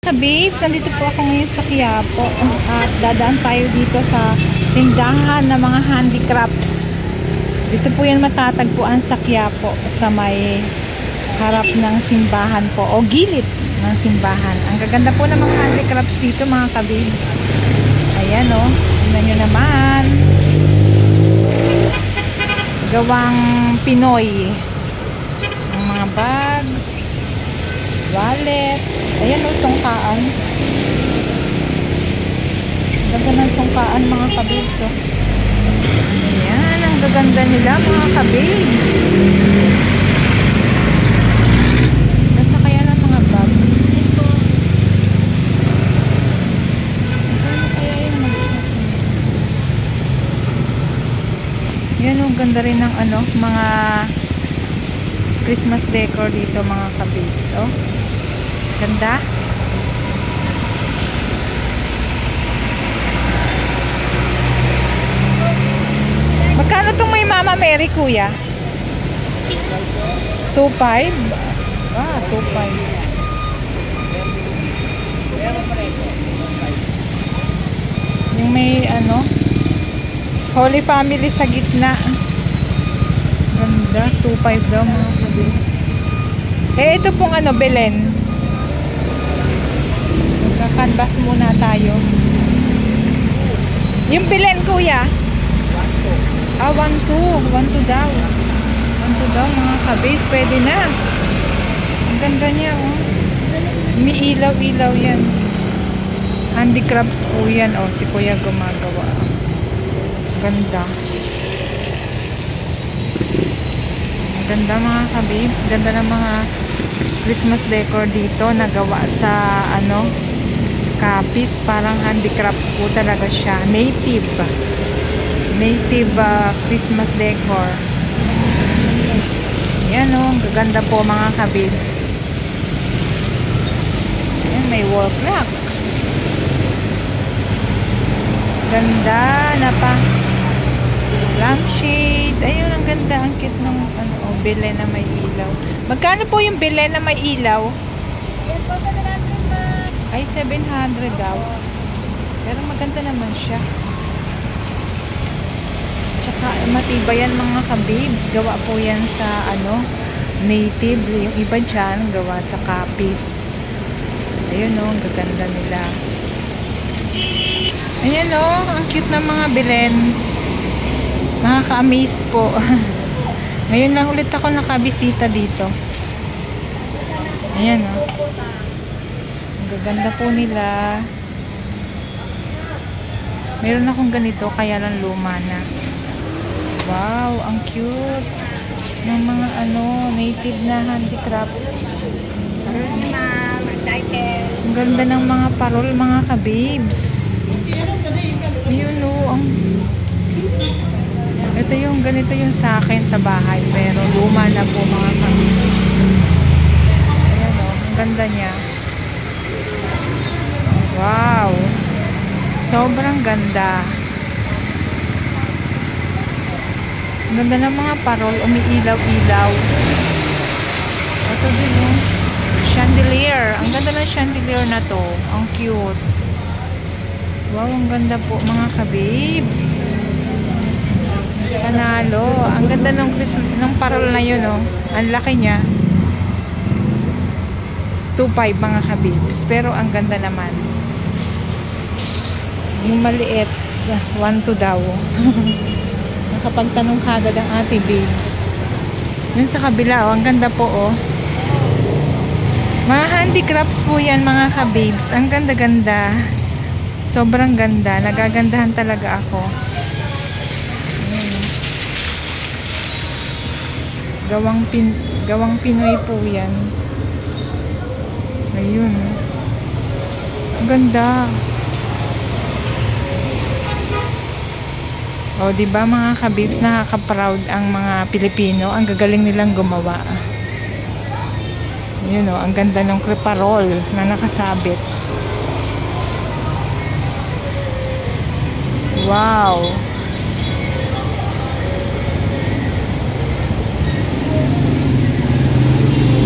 ka-babes, nandito po ako ngayon sa Quiapo at dadaan tayo dito sa tindahan ng mga handicrafts. Dito po yan matatagpuan sa Quiapo, sa may harap ng simbahan po o gilid ng simbahan. Ang gaganda po ng mga handicrafts dito mga ka-babes. Ayan o, tingnan nyo naman. Gawang Pinoy. Ang mga bags, wallet. Ayan o, sungkaan. Ganda ng sungkaan mga ka-babes o. Ayan, ang gaganda nila mga ka-babes. Ganda kaya ng mga bags. Ganda kaya yung mag-bags. Yan o, ganda rin ng ano, mga Christmas decor dito mga ka-babes o. Ganda. Magkano itong may Mama Mary, kuya? 2.5? Ah, 2.5. Yung may ano, Holy Family sa gitna. Ganda, 2.5 daw mga kabis. Eh, ito pong ano, Belen. Magka-canvas muna tayo. Yung Belen, kuya? 1.2 daw. 1.2 daw mga kabis. Pwede na. Ang ganda niya oh. May ilaw-ilaw yan. Handicrafts po yan oh. Si kuya gumagawa. Ganda. Ganda mga kabibs. Ganda ng mga Christmas decor dito. Nagawa sa ano, kapis. Parang handicrafts po talaga siya. Native Christmas decor. Yan o, ang gaganda po mga kabibs. Yan, may wall clock. Ganda na pa. Lampshade. Ayun, ang ganda. Ang cute ng ano, Belen na may ilaw. Magkano po yung Belen na may ilaw? Yan po, 700 ma. Ay, 700 daw. Pero maganda naman siya. Tsaka matibay yan mga kabibs. Gawa po yan sa ano, native. Yung iba dyan, gawa sa kapis. Ayun o, ang gaganda nila. Ayan o, ang cute ng mga Belen. Nakaka-amaze po. Ngayon lang ulit ako nakabisita dito. Ayan o. Ang gaganda po nila. Meron akong ganito, kaya lang luma na. Wow, ang cute ng mga ano, native na handicrafts. Ang ganda ng mga parol, mga kabibs. Ayun o, ito yung ganito yung sa akin sa bahay, pero luma na po mga kabibs. Ayan o, ang ganda niya. Wow, sobrang ganda. Ang ganda ng mga parol, umiilaw-ilaw. Ito din yung chandelier. Ang ganda ng chandelier na to. Ang cute. Wow, ang ganda po mga kabibs. Panalo. Ang ganda ng parol na yun, oh. Ang laki niya. 2.5 mga kabibs. Pero ang ganda naman. Yung maliit, 1.2 daw. Nakapagtanong kagad ang ate babes. Yun sa kabila oh, ang ganda po oh. Mga handicrafts po yan mga kababes. Ang ganda-ganda. Sobrang ganda. Nagagandahan talaga ako. Gawang Pinoy po yan. Ayun. Ang ganda. O, diba mga kabibs, nakaka-proud ang mga Pilipino. Ang gagaling nilang gumawa. Yun o, ang ganda ng creparol na nakasabit. Wow!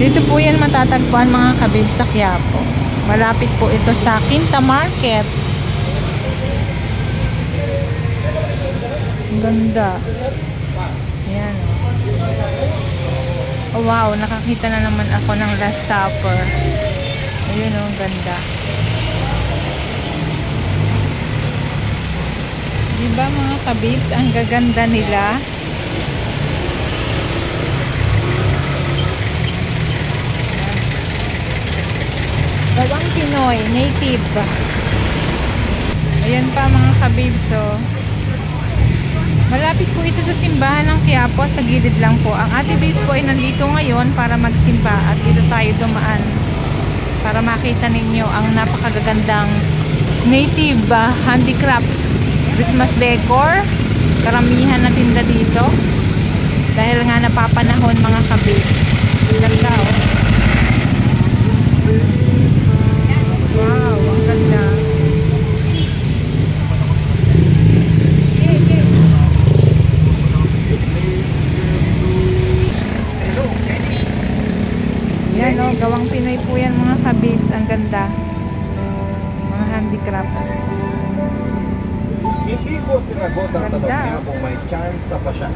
Dito po yan matatagpuan mga kabibs sa Quiapo. Malapit po ito sa Quinta Market. Ang ganda. Ayan. Oh wow, nakakita na naman ako ng Last Supper. Ayun oh, ang ganda. Diba mga kabibs, ang gaganda nila. Gawang Pinoy, native. Ayan pa mga kabibs, oh. Malapit po ito sa simbahan ng Quiapo, sa gilid lang po. Ang Ate Base po ay nandito ngayon para magsimba at dito tayo dumaan para makita ninyo ang napakagagandang native handicrafts, Christmas decor. Karamihan na tinda dito dahil nga napapanahon mga kabibs. Ganda oh. Wow, ang ganda. Yan o, gawang Pinoy po yan mga kabibs. Ang ganda. Mga handicrafts. Hindi ko sinagot ang tanong Ganda. niya kung may chance sa pasya.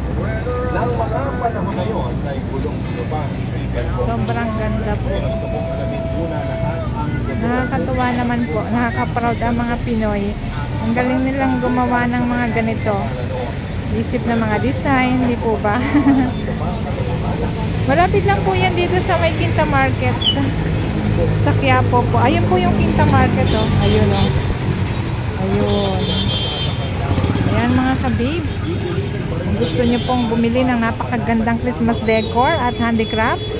Nang mga panahon na yon ay gulong-gulo pa ang isipan ko. Sobrang ganda po. Gusto kong alamin muna lahat ang Nakakatuwa naman po. Nakaka-proud ang mga Pinoy. Ang galing nilang gumawa ng mga ganito. Isip na mga design, di po ba? Malapit lang po yan dito sa may Quinta Market. Sa Quiapo po. Ayun po yung Quinta Market oh. Ayun oh. Ayun. Ayan mga kabibs. Kung gusto nyo pong bumili ng napakagandang Christmas decor at handicrafts,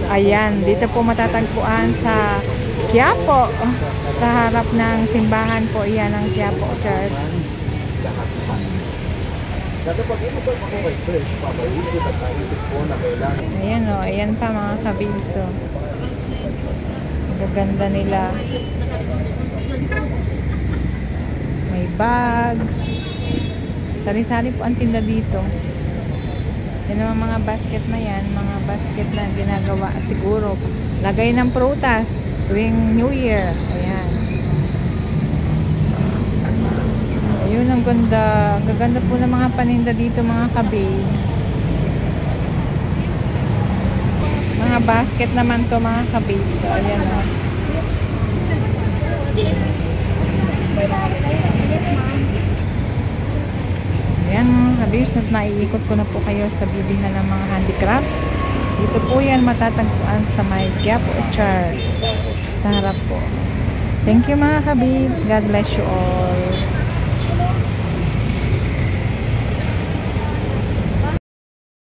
ayan, dito po matatagpuan sa Quiapo. Sa harap ng simbahan po iyan ng Quiapo Church. Nakapag-iusap ako kay Fresh, papalikot at naisip ko na kailangan. Ayan o, ayan pa mga kabibs o. Gaganda nila. May bags. Sari-sari po ang tinda dito. Yan naman mga basket na yan. Mga basket na ginagawa siguro. Lagay ng prutas tuwing New Year. Ayan. Ayun, ang ganda. Ang gaganda po ng mga paninda dito mga kabibs. Mga basket naman to mga kabibs. So, ayan o. Ayan mga kabibs, at naiikot ko na po kayo sa bibilhan ng mga handicrafts. Dito po yan matatagpuan sa may Quiapo Church. Sa harap po. Thank you mga kabibs. God bless you all.